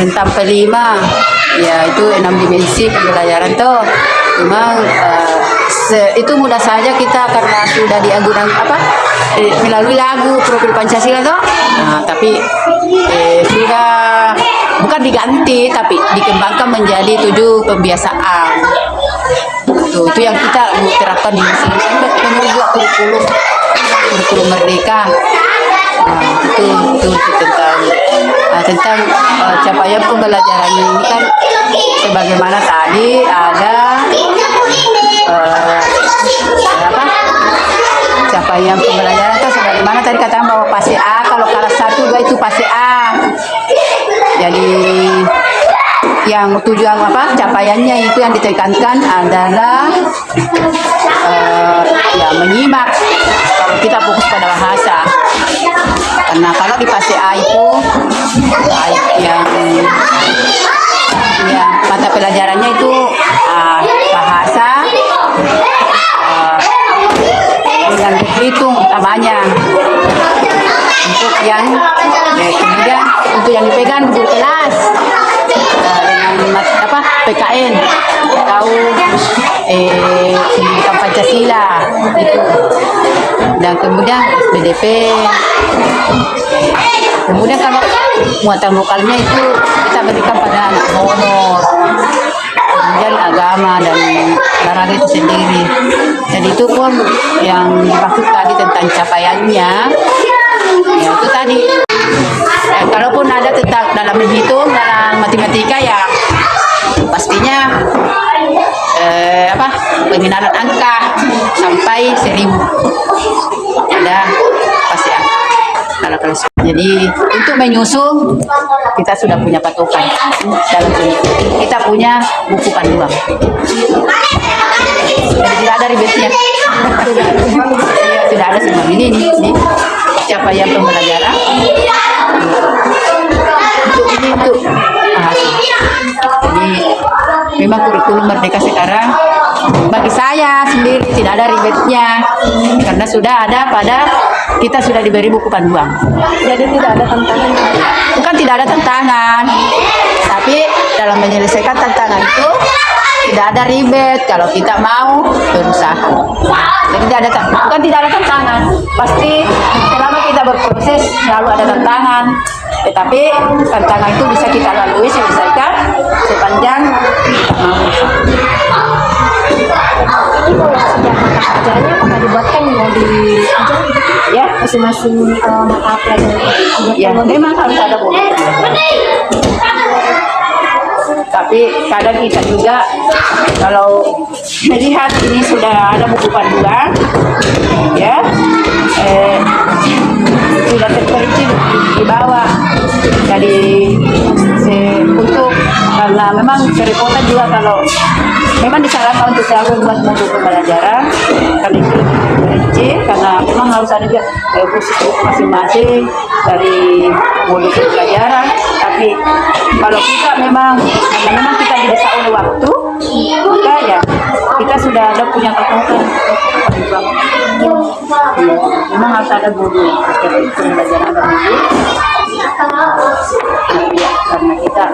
tentang pelima, ya itu 6 dimensi pembelajaran tuh. Memang itu mudah saja kita karena sudah diagukan melalui lagu Profil Pancasila tuh. Nah, tapi sudah bukan diganti tapi dikembangkan menjadi 7 pembiasaan. Tuh, itu yang kita terapkan di sini menurut kurikulum merdeka. Nah, itu tentang capaian pembelajaran ini kan sebagaimana tadi ada capaian pembelajaran itu sebagaimana tadi katakan bahwa pasti A, kalau kelas 1 2 itu pasti A. Jadi yang tujuan capaiannya itu yang ditekankan adalah ya menyimak kalau kita fokus pada bahasa. Karena kalau di fase A itu yang mata pelajarannya itu bahasa dengan berhitung utamanya. Untuk yang kemudian untuk yang dipegang guru kelas dengan PKN atau pendidikan Pancasila itu, dan kemudian SPDP. Kemudian kalau muatan lokalnya itu kita berikan pada anak honor, kemudian agama dan olahraga itu sendiri. Dan itu pun yang dimaksud tadi tentang capaiannya, ya itu tadi. Kalaupun ada tentang dalam menghitung, dalam matematika ya pastinya pengenalan angka sampai 1000 ada pasti angka. Jadi untuk menyusun kita sudah punya patokan dalam sini. Kita punya buku panduan. Jadi tidak ada ribetnya. Sudah ada semua ini capaian pembelajaran. Untuk bahasa. Jadi memang kurikulum merdeka sekarang bagi saya sendiri tidak ada ribetnya karena sudah ada kita sudah diberi buku panduan. Jadi tidak ada tantangan. Bukan tidak ada tantangan, tapi dalam menyelesaikan tantangan itu tidak ada ribet kalau kita mau berusaha. Jadi bukan tidak ada tantangan, pasti selama kita berproses selalu ada tantangan. Tetapi tantangan itu bisa kita lalui selesaikan sepanjang kita mau. Jadi kalau setiap mata pelajarannya apakah dibuatkan mau di ya masing-masing mata pelajaran? Ya memang harus ada buku. Tapi kadang kita juga kalau melihat ini sudah ada buku panduan, ya sudah terperinci di bawah. Jadi untuk karena memang kerepotan juga kalau memang disarankan untuk selalu buat modul pembelajaran karena itu terperinci karena memang harus ada juga khusus masing-masing dari modul pembelajaran. Tapi kalau kita memang kita didesak oleh waktu, maka ya kita sudah ada punya kekuatan. Memang harus ada modul pembelajaran ada modul. Ya, karena kita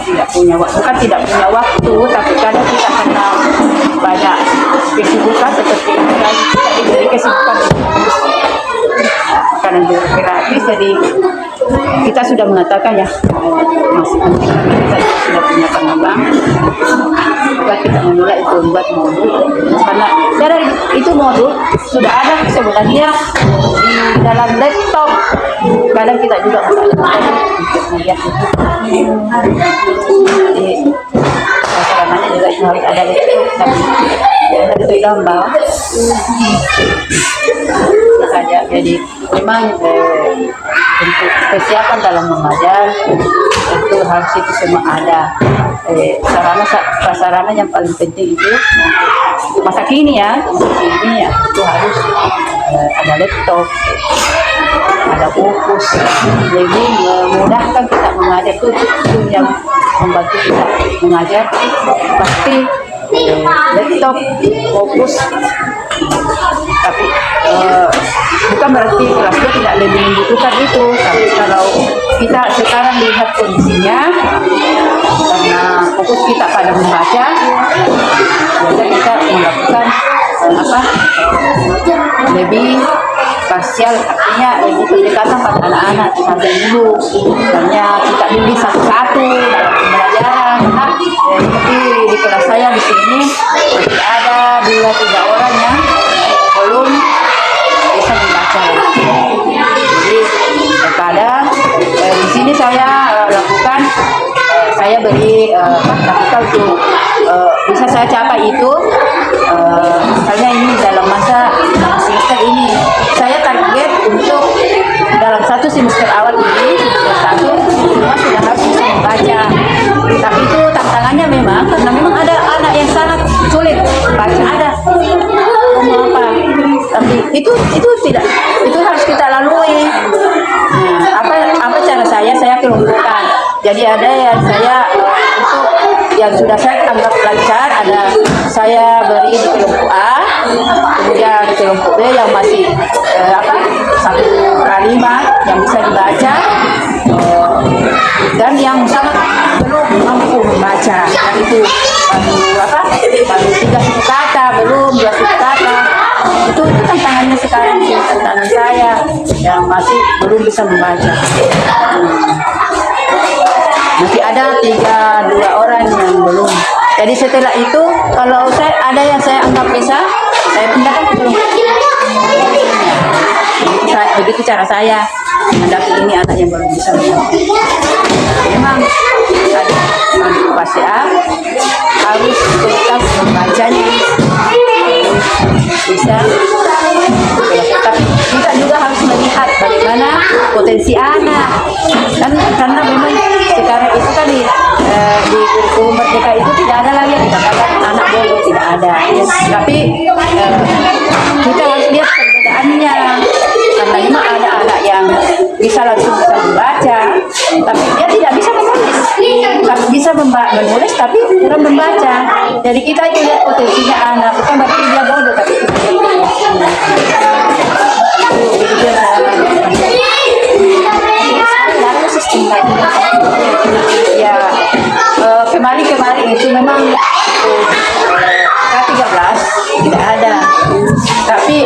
tidak punya waktu, bukan tidak punya waktu, tapi kadang kita karena banyak kesibukan seperti ini, kita diberi kesibukan karena gratis, jadi kita sudah mengatakan ya masih penting kita sudah punya pengembang, buat kita memulai itu buat modul karena dari itu modul sudah ada sebenarnya di dalam laptop. Kadang kita juga untuk melihat itu. Jadi sarananya juga harus ada laptop tapi itu gambar saja. Jadi memang untuk persiapan dalam mengajar itu harus itu semua ada. Sarana yang paling penting itu masa kini ya itu harus ada laptop, ada fokus, jadi memudahkan kita mengajar itu yang membantu kita mengajar pasti laptop, fokus. tapi bukan berarti kelas 2 tidak lebih membutuhkan itu, tapi kalau kita sekarang lihat kondisinya karena fokus kita pada membaca, biasanya kita melakukan lebih parsial, artinya lebih pendekatan pada anak-anak sampai dulu, misalnya kita bimbing satu-satu dalam pembelajaran. Nah, seperti di kelas saya di sini masih ada 2-3 orang yang belum bisa membaca. Jadi terkadang di sini saya lakukan, saya beri lakukan untuk bisa saya capai itu. Misalnya ini dalam masa semester ini saya target untuk dalam 1 semester awal ini, semester 1 semua sudah harus bisa membaca. Tapi itu tantangannya memang karena memang ada anak yang sangat sulit baca, ada apa, tapi itu tidak, itu harus kita lalui. Nah, apa cara saya kelompokkan. Jadi ada yang saya untuk yang sudah saya anggap lancar, ada saya beri di kelompok A, kemudian di kelompok B yang masih 1/5 yang bisa dibaca, dan yang sangat belum mampu membaca. Dan itu baru 3 suku kata, belum 2 suku kata. Itu tantangannya sekarang sih, tantangan saya yang masih belum bisa membaca. Masih ada 2 orang yang belum. Jadi setelah itu kalau saya ada yang saya anggap bisa, saya pindahkan ke kelompok. Begitu cara saya menghadapi ini anak yang belum bisa membaca. Memang pasti harus tuntas membacanya, bisa. Tapi kita juga harus melihat bagaimana potensi anak, dan karena memang sekarang itu kan di kurikulum Merdeka itu tidak ada lagi yang dikatakan anak bodoh, tidak ada. Tapi kita harus lihat perbedaannya, karena memang ada anak yang bisa langsung bisa membaca, tapi dia tidak bisa menulis, tapi bisa menulis tapi kurang membaca. Jadi kita itu lihat potensinya anak, bukan berarti dia bodoh, tapi kita lihat potensinya. Ya, kemarin itu memang K13 tidak ada, tapi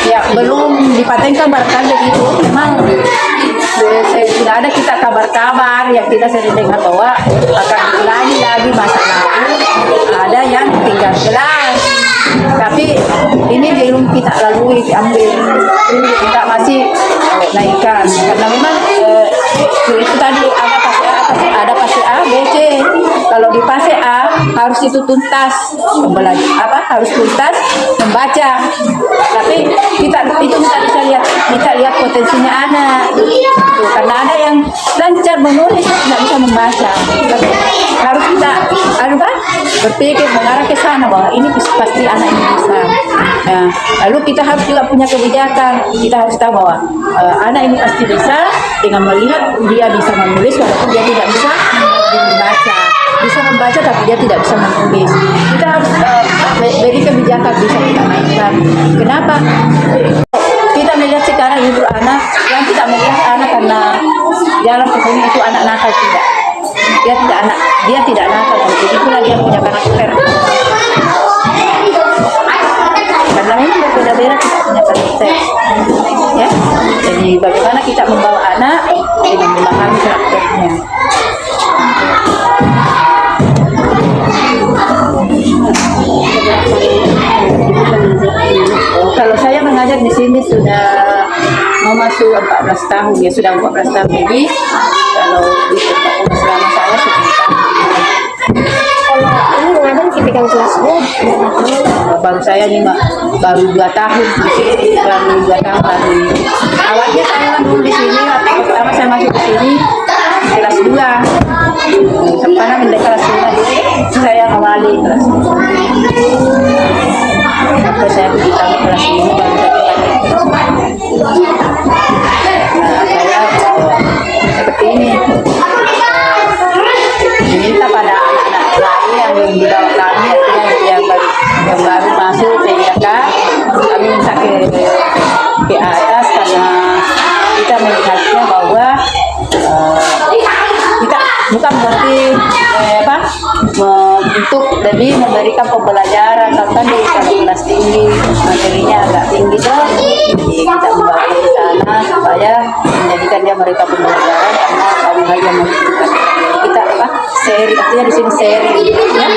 ya belum dipatenkan barangkali begitu. Memang sudah ada kita kabar-kabar yang kita sering dengar bahwa akan diulangi lagi masa lalu, ada yang tinggal kelas. Tapi ini belum kita lalui, diambil, kita masih naikkan karena memang itu tadi ada fase A, B, C. Kalau di fase A harus itu tuntas harus tuntas membaca. Tapi kita bisa lihat potensinya anak. Karena ada yang lancar menulis tidak bisa membaca. Tapi harus kita berpikir mengarah ke sana bahwa ini pasti anak ini bisa. Nah, lalu kita harus juga punya kebijakan. Kita harus tahu bahwa anak ini pasti bisa dengan melihat dia bisa menulis walaupun dia tidak bisa membaca. Bisa membaca tapi dia tidak bisa menulis. Kita harus beri kebijakan bisa kita mainkan. Kenapa? Kita melihat sekarang ibu anak yang tidak melihat anak karena dalam kemudian itu anak nakal, tidak. Dia tidak nakal, jadi itulah dia punya karakter. Karena memang berbeda-beda kita punya karakter. Ya, jadi bagaimana kita membawa anak dengan memahami karakternya. Kalau saya mengajar di sini sudah mau masuk 14 tahun, ya sudah 14 tahun. Jadi kalau di tempat selama saya 10 tahun. Kalau ini mengajar tipikal kelas B, baru saya ini baru 2 tahun, baru 2 tahun baru. Awalnya saya dulu di sini, waktu pertama saya masuk ke sini kelas 2. Karena mendekat kelas 5 dulu, saya awali kelas 2. Sampai saya beritahu kelas 5 baru saya saya seperti ini diminta pada anak-anak lain yang di bawah kami, yang baru masuk sehingga kami untuk demi memberikan pembelajaran kan di kelas tinggi materinya agak tinggi tuh, jadi kita membawa ke sana supaya menjadikan dia mereka pembelajaran karena kami hanya membutuhkan kita apa seri artinya di sini seri ya.